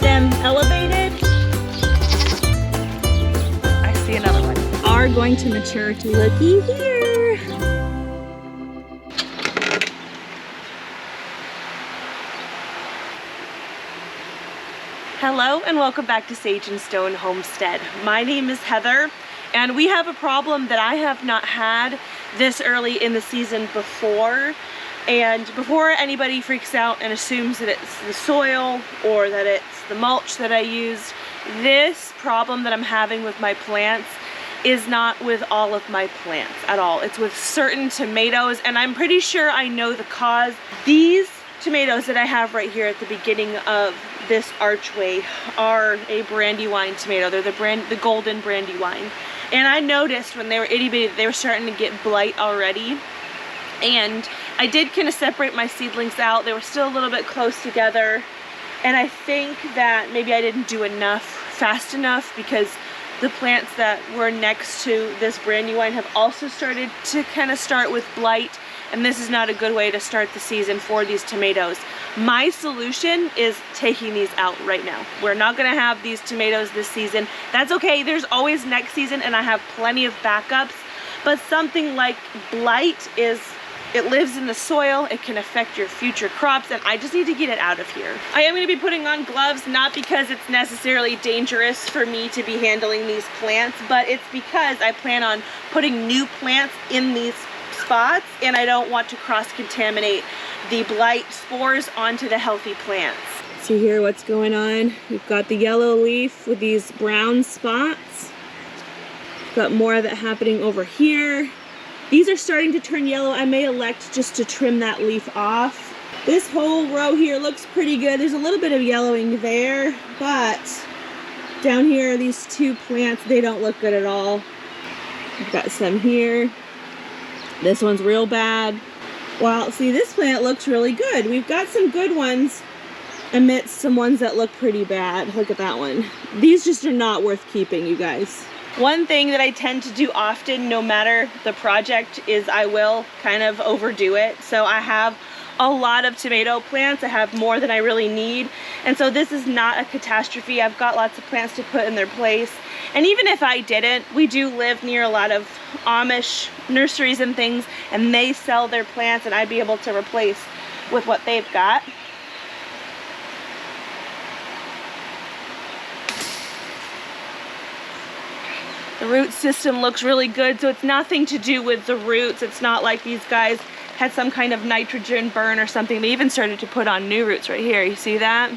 them elevated. I see another one. Are going to mature to looky here. Hello and welcome back to Sage and Stone Homestead. My name is Heather and we have a problem that I have not had this early in the season before. And before anybody freaks out and assumes that it's the soil or that it's the mulch that I used, this problem that I'm having with my plants is not with all of my plants at all. It's with certain tomatoes, and I'm pretty sure I know the cause. These tomatoes that I have right here at the beginning of this archway are a Brandywine tomato. They're the golden Brandywine. And I noticed when they were itty bitty that they were starting to get blight already. And I did kind of separate my seedlings out. They were still a little bit close together. And I think that maybe I didn't do enough fast enough, because the plants that were next to this Brandywine have also started to kind of start with blight. And this is not a good way to start the season for these tomatoes. My solution is taking these out right now. We're not gonna have these tomatoes this season. That's okay, there's always next season and I have plenty of backups. But something like blight it lives in the soil, it can affect your future crops, and I just need to get it out of here. I am gonna be putting on gloves, not because it's necessarily dangerous for me to be handling these plants, but it's because I plan on putting new plants in these spots, and I don't want to cross-contaminate the blight spores onto the healthy plants. See here what's going on? We've got the yellow leaf with these brown spots. We've got more of it happening over here. These are starting to turn yellow. I may elect just to trim that leaf off. This whole row here looks pretty good. There's a little bit of yellowing there, but down here, these two plants, they don't look good at all. I've got some here. This one's real bad. Well, see, this plant looks really good. We've got some good ones amidst some ones that look pretty bad. Look at that one. These just are not worth keeping, you guys. One thing that I tend to do often, no matter the project, is I will kind of overdo it. So I have a lot of tomato plants. I have more than I really need. And so this is not a catastrophe. I've got lots of plants to put in their place. And even if I didn't, we do live near a lot of Amish nurseries and things, and they sell their plants, and I'd be able to replace with what they've got. The root system looks really good, so it's nothing to do with the roots. It's not like these guys had some kind of nitrogen burn or something. They even started to put on new roots right here. You see that?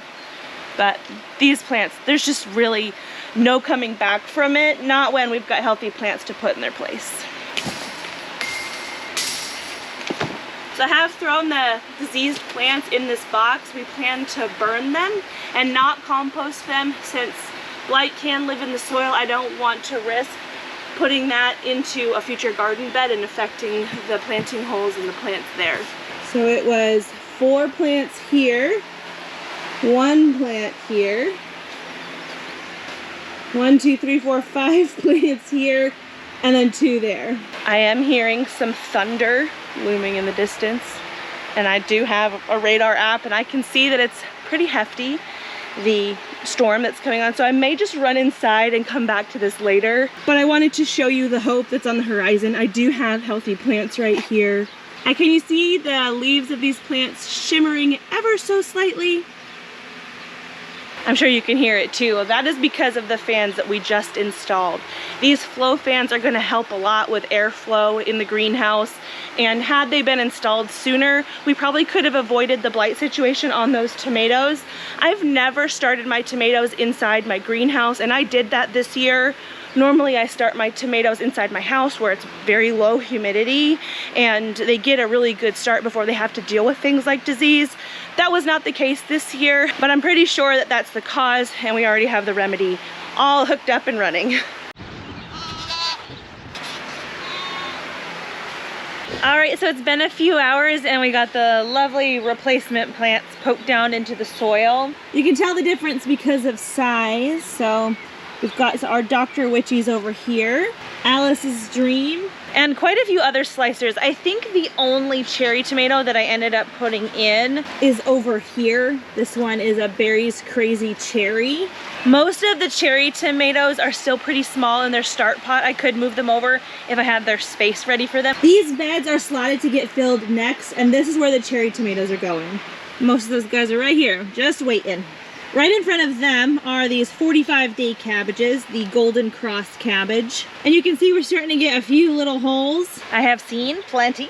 But these plants, there's just really no coming back from it. Not when we've got healthy plants to put in their place. So I have thrown the diseased plants in this box. We plan to burn them and not compost them, since blight can live in the soil. I don't want to risk putting that into a future garden bed and affecting the planting holes and the plants there. So it was 4 plants here, 1 plant here, 1, 2, 3, 4, 5 plants here, and then 2 there. I am hearing some thunder looming in the distance, and I do have a radar app, and I can see that it's pretty hefty, the storm that's coming on. So I may just run inside and come back to this later. But I wanted to show you the hope that's on the horizon. I do have healthy plants right here. And can you see the leaves of these plants shimmering ever so slightly? I'm sure you can hear it too. That is because of the fans that we just installed. These flow fans are going to help a lot with airflow in the greenhouse, and had they been installed sooner, we probably could have avoided the blight situation on those tomatoes. I've never started my tomatoes inside my greenhouse, and I did that this year. Normally I start my tomatoes inside my house where it's very low humidity, and they get a really good start before they have to deal with things like disease. That was not the case this year, but I'm pretty sure that that's the cause, and we already have the remedy all hooked up and running. All right, so it's been a few hours and we got the lovely replacement plants poked down into the soil. You can tell the difference because of size. So We've got our Dr. Witchies over here, Alice's Dream, and quite a few other slicers. I think the only cherry tomato that I ended up putting in is over here. This one is a Berry's Crazy Cherry. Most of the cherry tomatoes are still pretty small in their start pot. I could move them over if I had their space ready for them. These beds are slotted to get filled next, and this is where the cherry tomatoes are going. Most of those guys are right here, just waiting. Right in front of them are these 45-day cabbages, the Golden Cross cabbage. And you can see we're starting to get a few little holes. I have seen plenty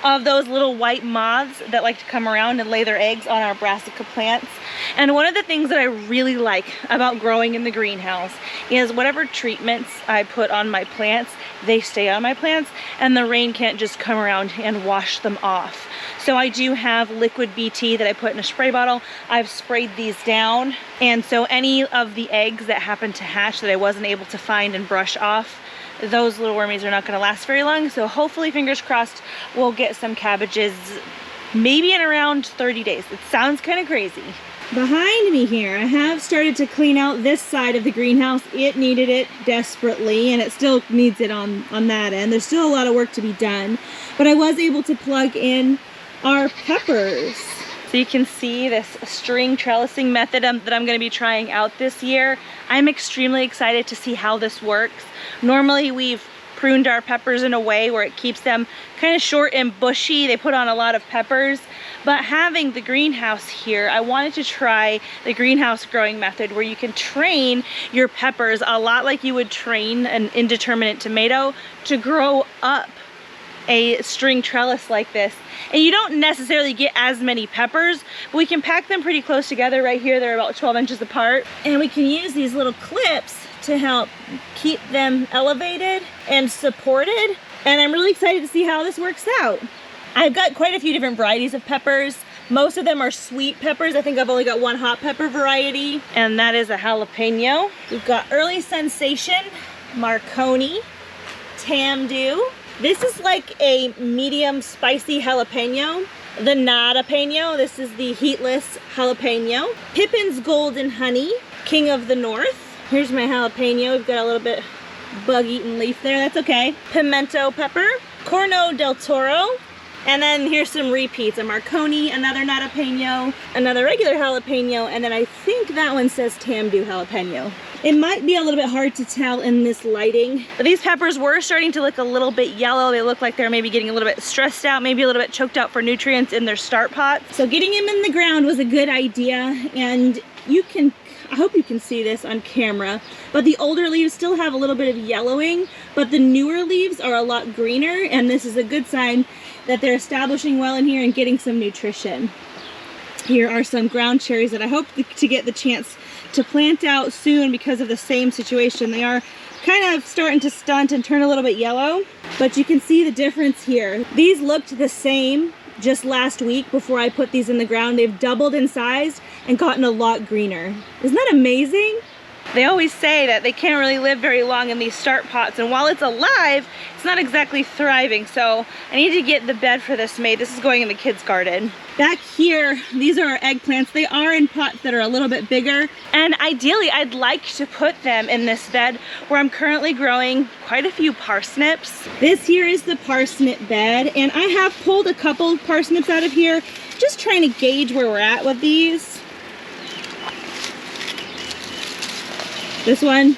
of those little white moths that like to come around and lay their eggs on our brassica plants. And one of the things that I really like about growing in the greenhouse is whatever treatments I put on my plants, they stay on my plants, and the rain can't just come around and wash them off. So I do have liquid BT that I put in a spray bottle. I've sprayed these down, and so any of the eggs that happen to hatch that I wasn't able to find and brush off, those little wormies are not going to last very long. So hopefully, fingers crossed, we'll get some cabbages maybe in around 30 days. It sounds kind of crazy. Behind me here, I have started to clean out this side of the greenhouse. It needed it desperately, and it still needs it on that end. There's still a lot of work to be done, but I was able to plug in our peppers. So you can see this string trellising method that I'm going to be trying out this year. I'm extremely excited to see how this works. Normally we've pruned our peppers in a way where it keeps them kind of short and bushy. They put on a lot of peppers, but having the greenhouse here, I wanted to try the greenhouse growing method where you can train your peppers a lot like you would train an indeterminate tomato to grow up a string trellis like this. And you don't necessarily get as many peppers, but we can pack them pretty close together. Right here, they're about 12 inches apart. And we can use these little clips to help keep them elevated and supported. And I'm really excited to see how this works out. I've got quite a few different varieties of peppers. Most of them are sweet peppers. I think I've only got one hot pepper variety, and that is a jalapeno. We've got Early Sensation, Marconi, Tamdu. This is like a medium spicy jalapeno. The Nada-peno, this is the heatless jalapeno. Pippin's Golden Honey, King of the North. Here's my jalapeno. We've got a little bit bug-eaten leaf there, that's okay. Pimento pepper, Corno del Toro, and then here's some repeats. A Marconi, another Nada-peno, another regular jalapeno, and then I think that one says Tamdu jalapeno. It might be a little bit hard to tell in this lighting, but these peppers were starting to look a little bit yellow. They look like they're maybe getting a little bit stressed out, maybe a little bit choked out for nutrients in their start pot. So getting them in the ground was a good idea, and I hope you can see this on camera, but the older leaves still have a little bit of yellowing, but the newer leaves are a lot greener, and this is a good sign that they're establishing well in here and getting some nutrition. Here are some ground cherries that I hope to get the chance to plant out soon because of the same situation. They are kind of starting to stunt and turn a little bit yellow, but you can see the difference here. These looked the same just last week before I put these in the ground. They've doubled in size and gotten a lot greener. Isn't that amazing? They always say that they can't really live very long in these start pots, and while it's alive, it's not exactly thriving, so I need to get the bed for this made. This is going in the kids' garden. Back here, these are our eggplants. They are in pots that are a little bit bigger, and ideally I'd like to put them in this bed where I'm currently growing quite a few parsnips. This here is the parsnip bed, and I have pulled a couple parsnips out of here, just trying to gauge where we're at with these. This one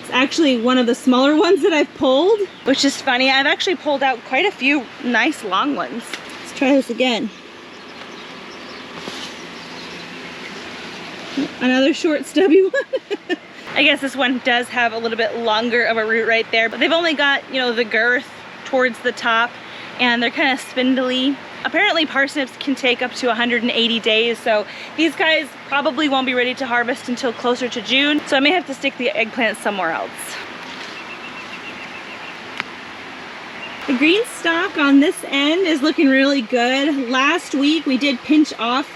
is actually one of the smaller ones that I've pulled, which is funny. I've actually pulled out quite a few nice long ones. Let's try this again. Another short stubby one. I guess this one does have a little bit longer of a root right there, but they've only got, you know, the girth towards the top, and they're kind of spindly. Apparently parsnips can take up to 180 days, so these guys probably won't be ready to harvest until closer to June, so I may have to stick the eggplant somewhere else. The Greenstalk on this end is looking really good. Last week we did pinch off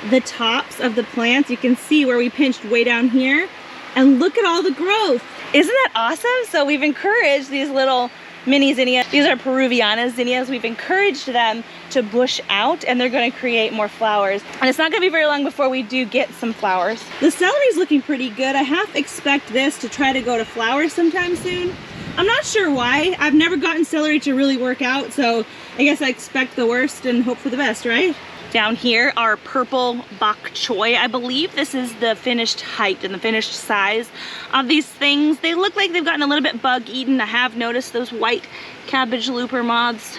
the tops of the plants. You can see where we pinched way down here, and look at all the growth. Isn't that awesome? So we've encouraged these little mini zinnia. These are Peruviana zinnias. We've encouraged them to bush out and they're going to create more flowers. And it's not going to be very long before we do get some flowers. The celery's looking pretty good. I half expect this to try to go to flower sometime soon. I'm not sure why. I've never gotten celery to really work out, so I guess I expect the worst and hope for the best, right? Down here are purple bok choy. I believe this is the finished height and the finished size of these things. They look like they've gotten a little bit bug eaten. I have noticed those white cabbage looper moths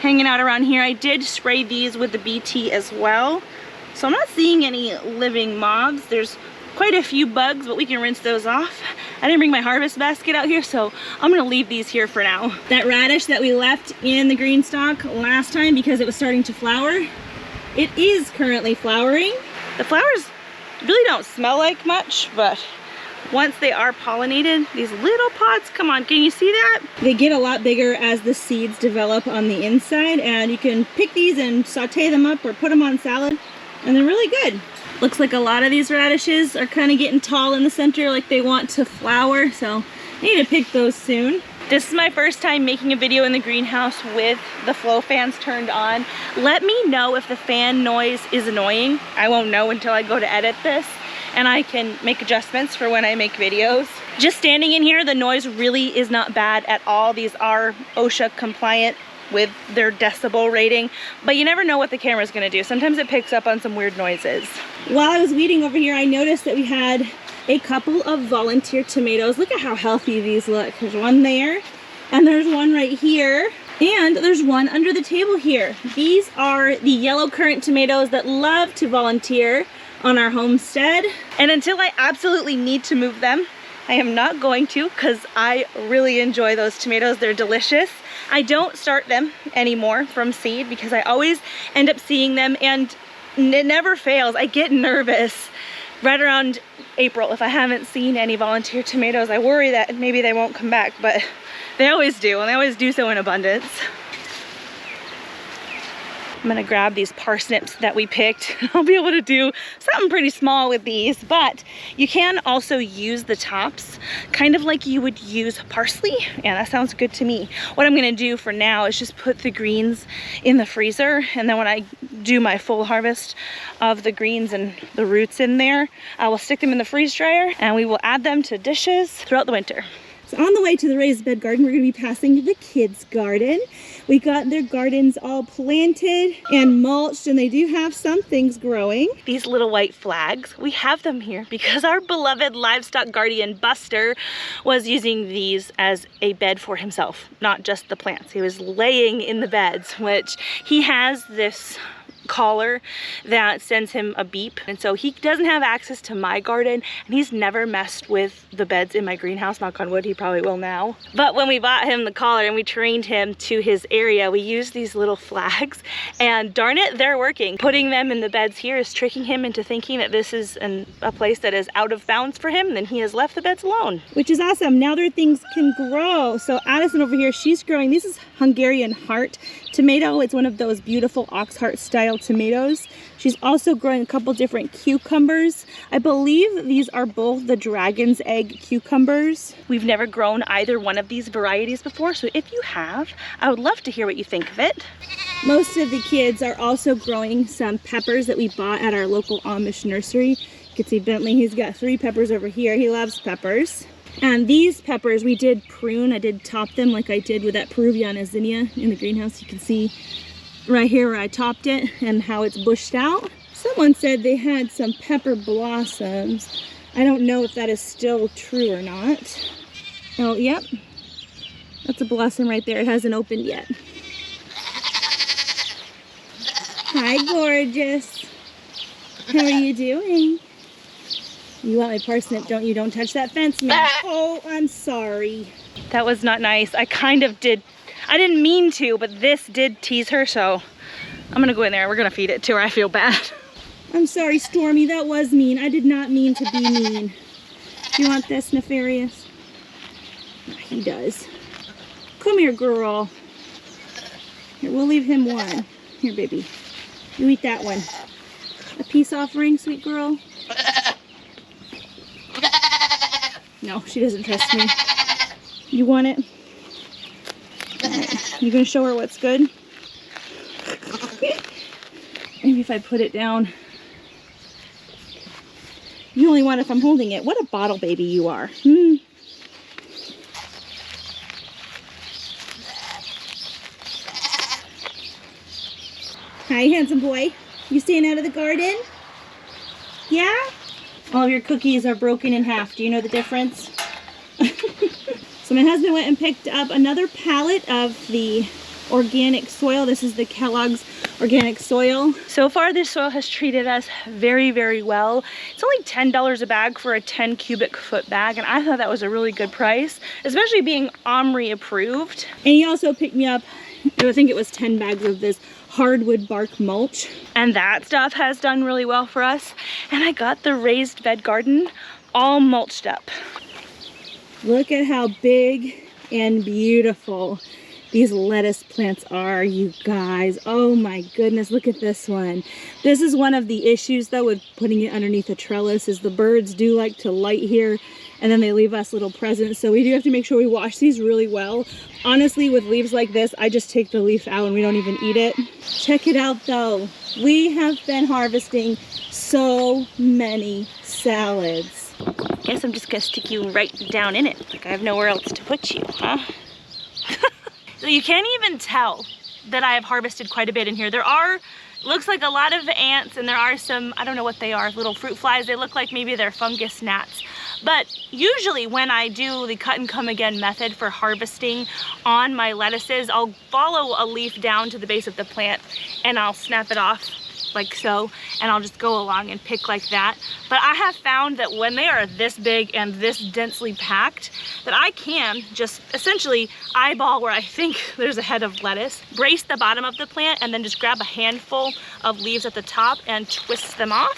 hanging out around here. I did spray these with the BT as well, so I'm not seeing any living moths. There's quite a few bugs, but we can rinse those off. I didn't bring my harvest basket out here, so I'm gonna leave these here for now. That radish that we left in the Greenstalk last time because it was starting to flower, it is currently flowering. The flowers really don't smell like much, but once they are pollinated, these little pods, come on, can you see that? They get a lot bigger as the seeds develop on the inside, and you can pick these and saute them up or put them on salad, and they're really good. Looks like a lot of these radishes are kind of getting tall in the center, like they want to flower, so I need to pick those soon. This is my first time making a video in the greenhouse with the flow fans turned on. Let me know if the fan noise is annoying. I won't know until I go to edit this, and I can make adjustments for when I make videos. Just standing in here, the noise really is not bad at all. These are OSHA compliant with their decibel rating, but you never know what the camera's gonna do. Sometimes it picks up on some weird noises. While I was weeding over here, I noticed that we had a couple of volunteer tomatoes. Look at how healthy these look. There's one there, and there's one right here, and there's one under the table here. These are the yellow currant tomatoes that love to volunteer on our homestead. And until I absolutely need to move them, I am not going to, because I really enjoy those tomatoes. They're delicious. I don't start them anymore from seed because I always end up seeing them, and it never fails. I get nervous right around April if I haven't seen any volunteer tomatoes. I worry that maybe they won't come back, but they always do, and they always do so in abundance. I'm gonna grab these parsnips that we picked. I'll be able to do something pretty small with these, but you can also use the tops kind of like you would use parsley. Yeah, that sounds good to me. What I'm gonna do for now is just put the greens in the freezer, and then when I do my full harvest of the greens and the roots in there, I will stick them in the freeze dryer, and we will add them to dishes throughout the winter. So on the way to the raised bed garden, we're gonna be passing the kids' garden. We got their gardens all planted and mulched, and they do have some things growing. These little white flags, we have them here because our beloved livestock guardian Buster was using these as a bed for himself, not just the plants. He was laying in the beds, which he has this collar that sends him a beep, and so he doesn't have access to my garden, and he's never messed with the beds in my greenhouse. Knock on wood, he probably will now. But when we bought him the collar and we trained him to his area, we used these little flags, and darn it, they're working. Putting them in the beds here is tricking him into thinking that this is a place that is out of bounds for him, and then he has left the beds alone, which is awesome. Now their things can grow. So Addison over here, she's growing, this is Hungarian heart tomato. It's one of those beautiful ox heart style tomatoes. She's also growing a couple different cucumbers. I believe these are both the dragon's egg cucumbers. We've never grown either one of these varieties before, so if you have, I would love to hear what you think of it. Most of the kids are also growing some peppers that we bought at our local Amish nursery. You can see Bentley, he's got 3 peppers over here. He loves peppers. And these peppers we did prune. I did top them like I did with that Peruviana zinnia in the greenhouse. You can see right here where I topped it and how it's bushed out. Someone said they had some pepper blossoms. I don't know if that is still true or not. Oh, yep. That's a blossom right there. It hasn't opened yet. Hi, gorgeous. How are you doing? You want my parsnip, don't you? Don't touch that fence, man. Oh, I'm sorry. That was not nice. I kind of did. I didn't mean to, but this did tease her, so I'm gonna go in there. We're gonna feed it to her. I feel bad. I'm sorry, Stormy. That was mean. I did not mean to be mean. Do you want this, Nefarious? He does. Come here, girl. Here, we'll leave him one. Here, baby. You eat that one. A peace offering, sweet girl. No, she doesn't trust me. You want it? You gonna show her what's good? Maybe if I put it down. You only want if I'm holding it. What a bottle baby you are. Hi, handsome boy. You staying out of the garden? Yeah? All of your cookies are broken in half. Do you know the difference? So my husband went and picked up another pallet of the organic soil. This is the Kellogg's organic soil. So far this soil has treated us very, very well. It's only $10 a bag for a 10 cubic foot bag, and I thought that was a really good price, especially being OMRI approved. And he also picked me up, I think it was 10 bags of this hardwood bark mulch, and that stuff has done really well for us. And I got the raised bed garden all mulched up. Look at how big and beautiful these lettuce plants are, you guys. Oh my goodness, look at this one. This is one of the issues though with putting it underneath a trellis, is the birds do like to light here, and then they leave us little presents. So we do have to make sure we wash these really well. Honestly, with leaves like this, I just take the leaf out and we don't even eat it. Check it out though. We have been harvesting so many salads. Guess I'm just gonna stick you right down in it. Like I have nowhere else to put you, huh? So you can't even tell that I have harvested quite a bit in here. There are, looks like a lot of ants, and there are some, I don't know what they are, little fruit flies. They look like maybe they're fungus gnats. But usually when I do the cut and come again method for harvesting on my lettuces, I'll follow a leaf down to the base of the plant and I'll snap it off like so, and I'll just go along and pick like that. But I have found that when they are this big and this densely packed, that I can just essentially eyeball where I think there's a head of lettuce, brace the bottom of the plant, and then just grab a handful of leaves at the top and twist them off.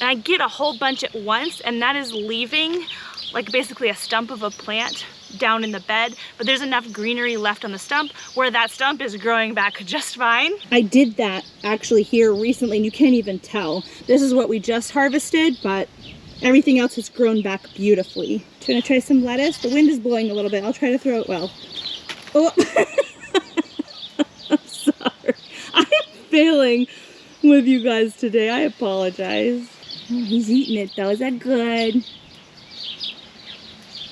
And I get a whole bunch at once, and that is leaving like basically a stump of a plant down in the bed, but there's enough greenery left on the stump where that stump is growing back just fine. I did that actually here recently, and you can't even tell. This is what we just harvested, but everything else has grown back beautifully. Do you want to try some lettuce? The wind is blowing a little bit. I'll try to throw it well. Oh, I'm sorry. I am failing with you guys today. I apologize. Oh, he's eating it though. Is that good?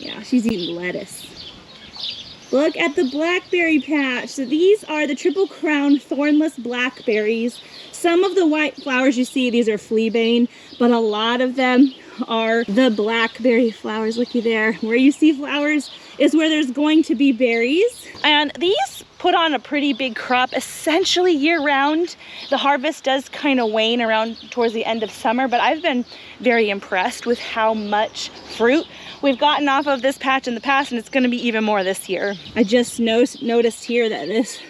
Yeah, she's eating lettuce. Look at the blackberry patch. So these are the triple crown thornless blackberries. Some of the white flowers you see, these are fleabane, but a lot of them are the blackberry flowers. Looky there. Where you see flowers is where there's going to be berries. And these put on a pretty big crop essentially year round. The harvest does kind of wane around towards the end of summer, but I've been very impressed with how much fruit we've gotten off of this patch in the past, and it's going to be even more this year. I just noticed here that this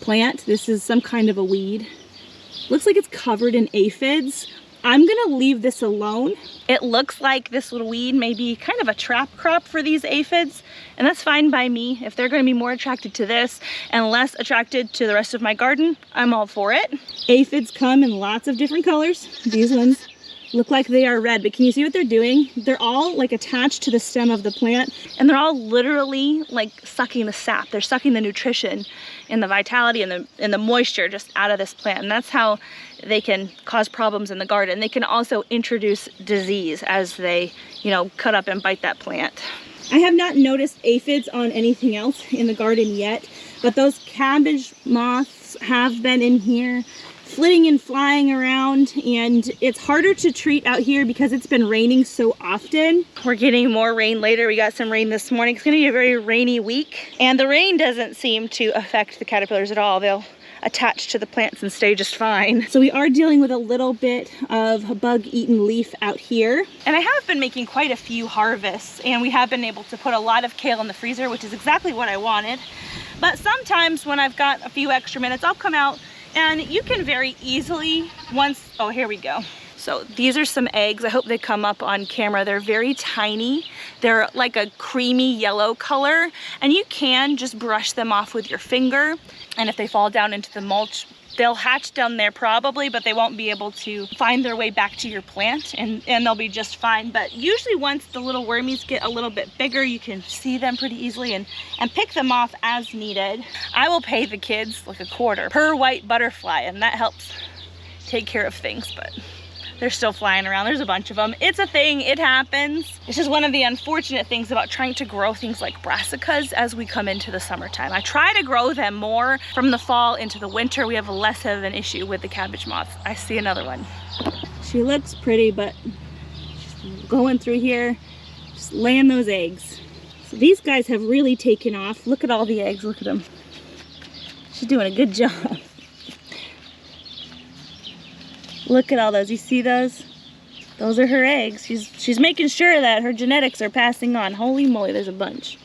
plant, this is some kind of a weed. Looks like it's covered in aphids. I'm gonna leave this alone. It looks like this little weed may be kind of a trap crop for these aphids, and that's fine by me. If they're gonna be more attracted to this and less attracted to the rest of my garden, I'm all for it. Aphids come in lots of different colors. These ones look like they are red, but can you see what they're doing? They're all like attached to the stem of the plant, and they're all literally like sucking the sap. They're sucking the nutrition and the vitality and the moisture just out of this plant, and that's how they can cause problems in the garden. They can also introduce disease as they, you know, cut up and bite that plant. I have not noticed aphids on anything else in the garden yet, but those cabbage moths have been in here flitting and flying around, and it's harder to treat out here because it's been raining so often. We're getting more rain later. We got some rain this morning. It's gonna be a very rainy week, and the rain doesn't seem to affect the caterpillars at all. They'll attach to the plants and stay just fine. So we are dealing with a little bit of a bug-eaten leaf out here. And I have been making quite a few harvests, and we have been able to put a lot of kale in the freezer, which is exactly what I wanted. But sometimes when I've got a few extra minutes, I'll come out, and you can very easily, oh, here we go. So these are some eggs. I hope they come up on camera. They're very tiny. They're like a creamy yellow color, and you can just brush them off with your finger. And if they fall down into the mulch, They'll hatch down there probably, but they won't be able to find their way back to your plant, and they'll be just fine. But usually once the little wormies get a little bit bigger, you can see them pretty easily and pick them off as needed. I will pay the kids like $1 per white butterfly, and that helps take care of things, but they're still flying around. There's a bunch of them. It's a thing, it happens. It's just one of the unfortunate things about trying to grow things like brassicas as we come into the summertime. I try to grow them more from the fall into the winter. We have less of an issue with the cabbage moths. I see another one. She looks pretty, but she's going through here, just laying those eggs. So these guys have really taken off. Look at all the eggs, look at them. She's doing a good job. Look at all those, you see those? Those are her eggs. She's making sure that her genetics are passing on. Holy moly, there's a bunch.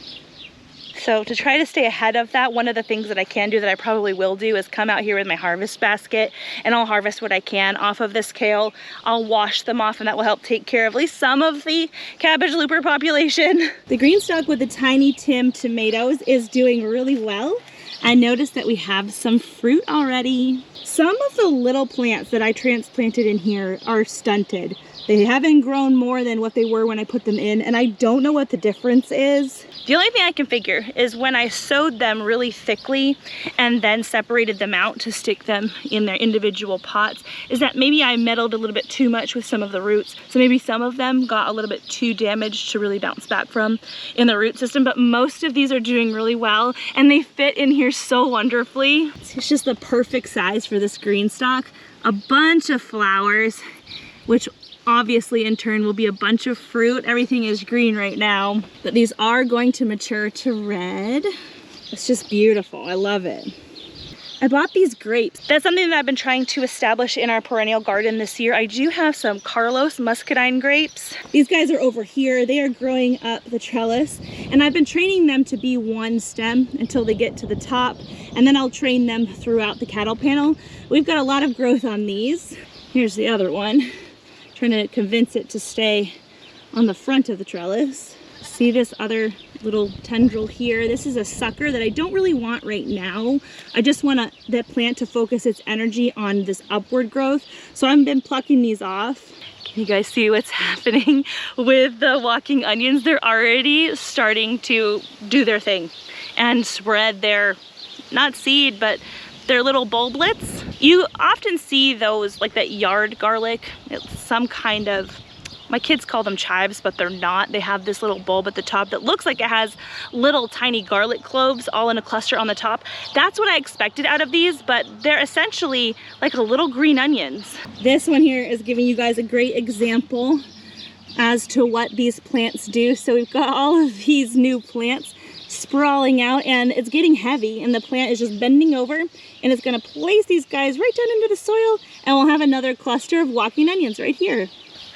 So to try to stay ahead of that, one of the things that I can do, that I probably will do, is come out here with my harvest basket and I'll harvest what I can off of this kale. I'll wash them off, and that will help take care of at least some of the cabbage looper population. The Greenstalk with the Tiny Tim tomatoes is doing really well. I noticed that we have some fruit already. Some of the little plants that I transplanted in here are stunted. They haven't grown more than what they were when I put them in, and I don't know what the difference is. The only thing I can figure is when I sowed them really thickly and then separated them out to stick them in their individual pots, is that maybe I meddled a little bit too much with some of the roots. So maybe some of them got a little bit too damaged to really bounce back from in the root system, but most of these are doing really well and they fit in here so wonderfully. It's just the perfect size for this Greenstalk. A bunch of flowers, which obviously in turn will be a bunch of fruit. Everything is green right now, but these are going to mature to red. It's just beautiful. I love it. I bought these grapes. That's something that I've been trying to establish in our perennial garden this year. I do have some Carlos muscadine grapes. These guys are over here. They are growing up the trellis, and I've been training them to be one stem until they get to the top, and then I'll train them throughout the cattle panel. We've got a lot of growth on these. Here's the other one. Trying to convince it to stay on the front of the trellis. See this other little tendril here? This is a sucker that I don't really want right now. I just want the plant to focus its energy on this upward growth. So I've been plucking these off. Can you guys see what's happening with the walking onions? They're already starting to do their thing and spread their, not seed, but their little bulblets. You often see those, like that yard garlic. It's some kind of, my kids call them chives, but they're not. They have this little bulb at the top that looks like it has little tiny garlic cloves all in a cluster on the top. That's what I expected out of these, but they're essentially like a little green onions. This one here is giving you guys a great example as to what these plants do. So we've got all of these new plants sprawling out, and it's getting heavy, and the plant is just bending over, and it's going to place these guys right down into the soil, and we'll have another cluster of walking onions right here.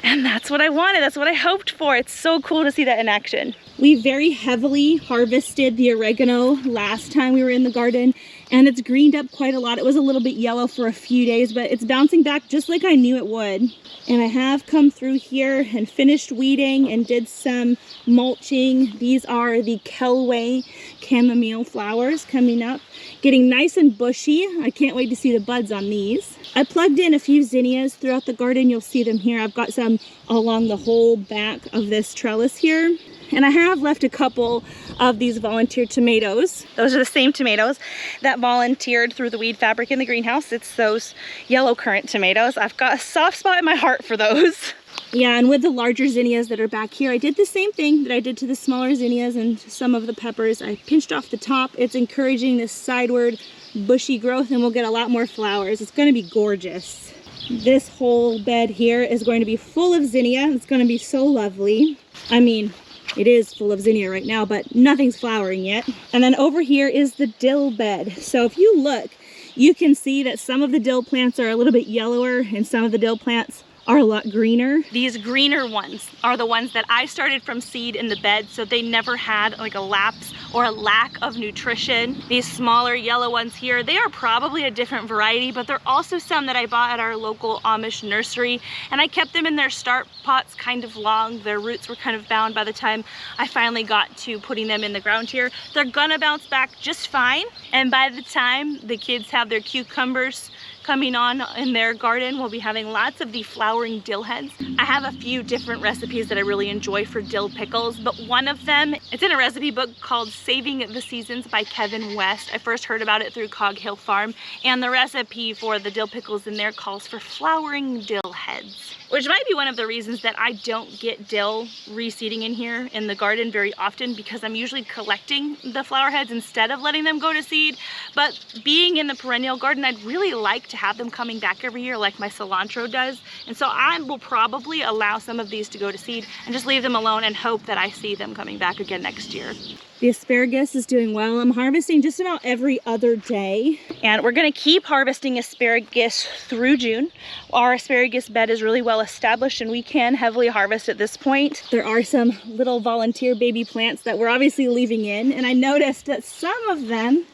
And that's what I wanted. That's what I hoped for. It's so cool to see that in action. We very heavily harvested the oregano last time we were in the garden, and it's greened up quite a lot. It was a little bit yellow for a few days, but it's bouncing back just like I knew it would. And I have come through here and finished weeding and did some mulching. These are the Kelway chamomile flowers coming up, getting nice and bushy. I can't wait to see the buds on these. I plugged in a few zinnias throughout the garden. You'll see them here. I've got some along the whole back of this trellis here. And I have left a couple of these volunteer tomatoes. Those are the same tomatoes that volunteered through the weed fabric in the greenhouse. It's those yellow currant tomatoes. I've got a soft spot in my heart for those. Yeah, and with the larger zinnias that are back here, I did the same thing that I did to the smaller zinnias and some of the peppers. I pinched off the top. It's encouraging this sideward bushy growth, and we'll get a lot more flowers. It's going to be gorgeous. This whole bed here is going to be full of zinnia. It's going to be so lovely. I mean, it is full of zinnia right now, but nothing's flowering yet. And then over here is the dill bed. So if you look, you can see that some of the dill plants are a little bit yellower and some of the dill plants are a lot greener. These greener ones are the ones that I started from seed in the bed, so they never had like a lapse or a lack of nutrition. These smaller yellow ones here, they are probably a different variety, but they're also some that I bought at our local Amish nursery, and I kept them in their start pots kind of long. Their roots were kind of bound by the time I finally got to putting them in the ground here. They're gonna bounce back just fine, and by the time the kids have their cucumbers coming on in their garden, we'll be having lots of the flowering dill heads. I have a few different recipes that I really enjoy for dill pickles, but one of them, it's in a recipe book called Saving the Seasons by Kevin West. I first heard about it through Cog Hill Farm, and the recipe for the dill pickles in there calls for flowering dill heads, which might be one of the reasons that I don't get dill reseeding in here in the garden very often, because I'm usually collecting the flower heads instead of letting them go to seed. But being in the perennial garden, I'd really like to have them coming back every year like my cilantro does. And so I will probably allow some of these to go to seed and just leave them alone and hope that I see them coming back again next year. The asparagus is doing well. I'm harvesting just about every other day. And we're gonna keep harvesting asparagus through June. Our asparagus bed is really well established and we can heavily harvest at this point. There are some little volunteer baby plants that we're obviously leaving in, and I noticed that some of them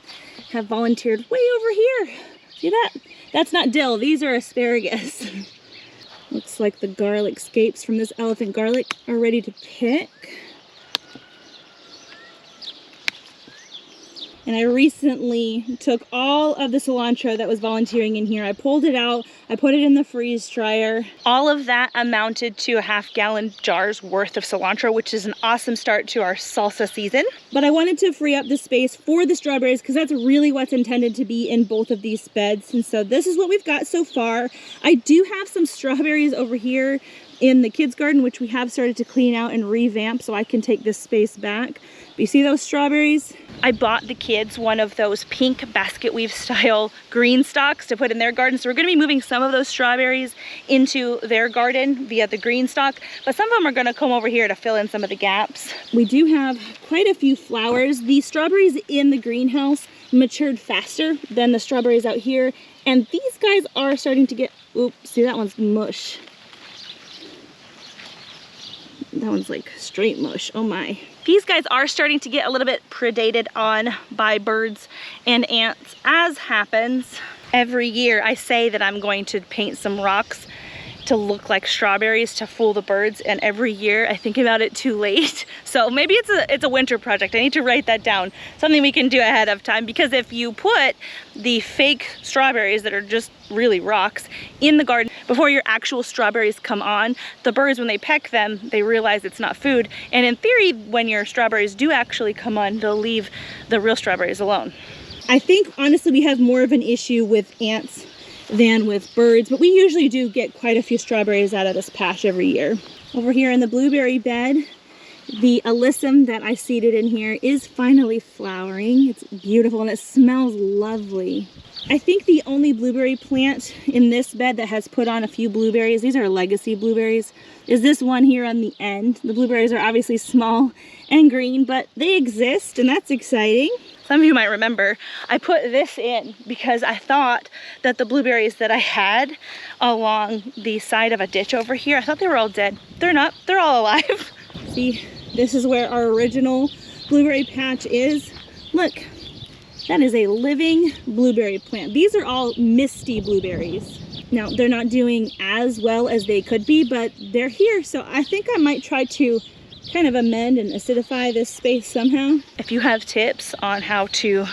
have volunteered way over here. See that? That's not dill, these are asparagus. Looks like the garlic scapes from this elephant garlic are ready to pick. And I recently took all of the cilantro that was volunteering in here. I pulled it out, I put it in the freeze dryer. All of that amounted to a half-gallon jar's worth of cilantro, which is an awesome start to our salsa season. But I wanted to free up the space for the strawberries because that's really what's intended to be in both of these beds. And so this is what we've got so far. I do have some strawberries over here in the kids' garden, which we have started to clean out and revamp so I can take this space back. But you see those strawberries? I bought the kids one of those pink basket weave style Greenstalks to put in their garden. So we're gonna be moving some of those strawberries into their garden via the Greenstalk, but some of them are gonna come over here to fill in some of the gaps. We do have quite a few flowers. The strawberries in the greenhouse matured faster than the strawberries out here. And these guys are starting to get, oops, see that one's mush. That one's like straight mush, oh my. These guys are starting to get a little bit predated on by birds and ants, as happens every year. I say that I'm going to paint some rocks to look like strawberries to fool the birds, and every year I think about it too late. So maybe it's a winter project. I need to write that down, something we can do ahead of time, because if you put the fake strawberries that are just really rocks in the garden before your actual strawberries come on, the birds, when they peck them, they realize it's not food, and in theory when your strawberries do actually come on, they'll leave the real strawberries alone. I think honestly we have more of an issue with ants than with birds, but we usually do get quite a few strawberries out of this patch every year. Over here in the blueberry bed, the alyssum that I seeded in here is finally flowering. It's beautiful and it smells lovely. I think the only blueberry plant in this bed that has put on a few blueberries, these are legacy blueberries, is this one here on the end. The blueberries are obviously small and green, but they exist and that's exciting. Some of you might remember I put this in because I thought that the blueberries that I had along the side of a ditch over here, I thought they were all dead. They're not, they're all alive. See, this is where our original blueberry patch is. Look, that is a living blueberry plant. These are all misty blueberries. Now, they're not doing as well as they could be, but they're here. So I think I might try to kind of amend and acidify this space somehow. If you have tips on how to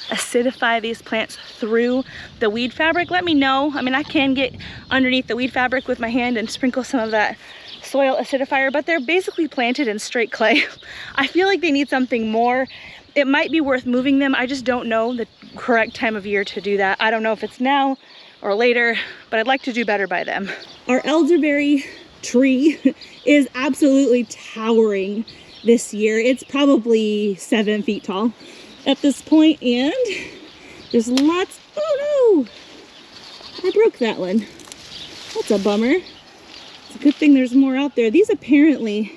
acidify these plants through the weed fabric, let me know. I mean, I can get underneath the weed fabric with my hand and sprinkle some of that soil acidifier, but they're basically planted in straight clay. I feel like they need something more. It might be worth moving them. I just don't know the correct time of year to do that. I don't know if it's now or later, but I'd like to do better by them. Our elderberry tree is absolutely towering this year. It's probably 7 feet tall at this point, and there's lots. Oh no, I broke that one. That's a bummer. It's a good thing there's more out there. These apparently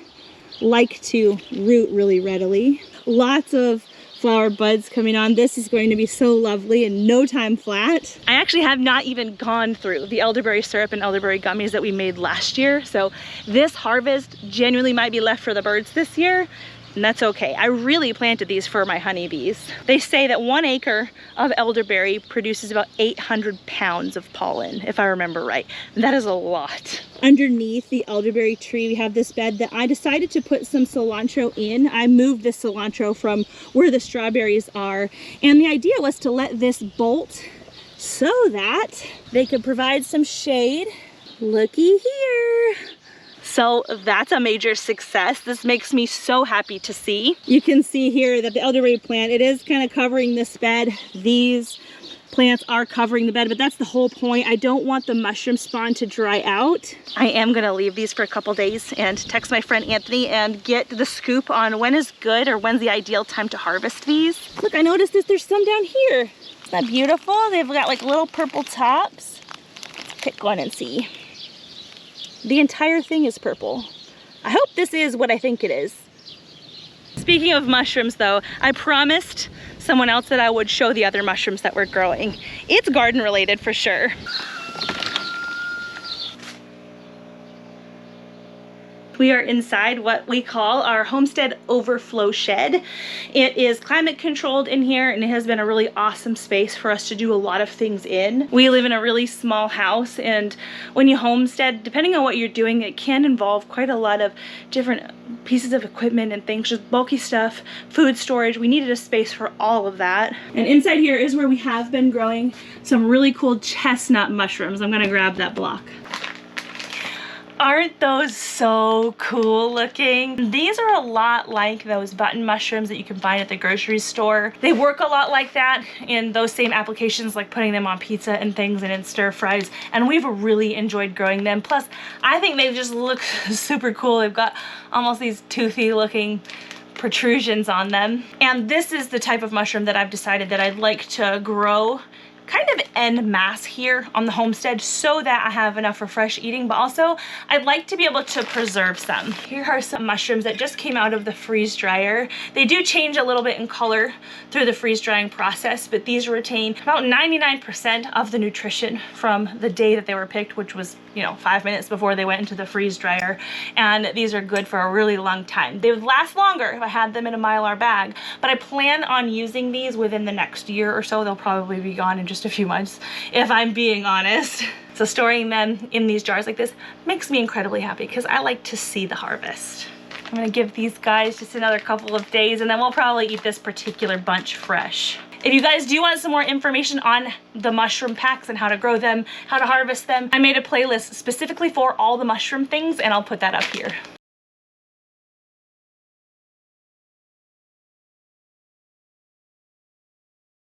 like to root really readily. Lots of flower buds coming on. This is going to be so lovely in no time flat. I actually have not even gone through the elderberry syrup and elderberry gummies that we made last year. So this harvest genuinely might be left for the birds this year. And that's okay. I really planted these for my honeybees. They say that 1 acre of elderberry produces about 800 pounds of pollen, if I remember right. And that is a lot. Underneath the elderberry tree, we have this bed that I decided to put some cilantro in. I moved the cilantro from where the strawberries are. And the idea was to let this bolt so that they could provide some shade. Looky here. So that's a major success. This makes me so happy to see. You can see here that the elderberry plant, it is kind of covering this bed. These plants are covering the bed, but that's the whole point. I don't want the mushroom spawn to dry out. I am gonna leave these for a couple days and text my friend Anthony and get the scoop on when is good or when's the ideal time to harvest these. Look, I noticed this, there's some down here. Isn't that beautiful? They've got like little purple tops. Let's pick one and see. The entire thing is purple. I hope this is what I think it is. Speaking of mushrooms though, I promised someone else that I would show the other mushrooms that we're growing. It's garden related for sure. We are inside what we call our homestead overflow shed. It is climate controlled in here and it has been a really awesome space for us to do a lot of things in. We live in a really small house, and when you homestead, depending on what you're doing, it can involve quite a lot of different pieces of equipment and things, just bulky stuff, food storage. We needed a space for all of that. And inside here is where we have been growing some really cool chestnut mushrooms. I'm gonna grab that block. Aren't those so cool looking? These are a lot like those button mushrooms that you can find at the grocery store. They work a lot like that in those same applications, like putting them on pizza and things and in stir fries, and we've really enjoyed growing them. Plus, I think they just look super cool. They've got almost these toothy looking protrusions on them. And this is the type of mushroom that I've decided that I'd like to grow kind of en masse here on the homestead so that I have enough for fresh eating, but also I'd like to be able to preserve some. Here are some mushrooms that just came out of the freeze dryer. They do change a little bit in color through the freeze drying process, but these retain about 99% of the nutrition from the day that they were picked, which was, you know, 5 minutes before they went into the freeze dryer. And these are good for a really long time. They would last longer if I had them in a Mylar bag, but I plan on using these within the next year or so. They'll probably be gone in just a few months, if I'm being honest. So storing them in these jars like this makes me incredibly happy because I like to see the harvest. I'm gonna give these guys just another couple of days and then we'll probably eat this particular bunch fresh. If you guys do want some more information on the mushroom packs and how to grow them, how to harvest them, I made a playlist specifically for all the mushroom things and I'll put that up here.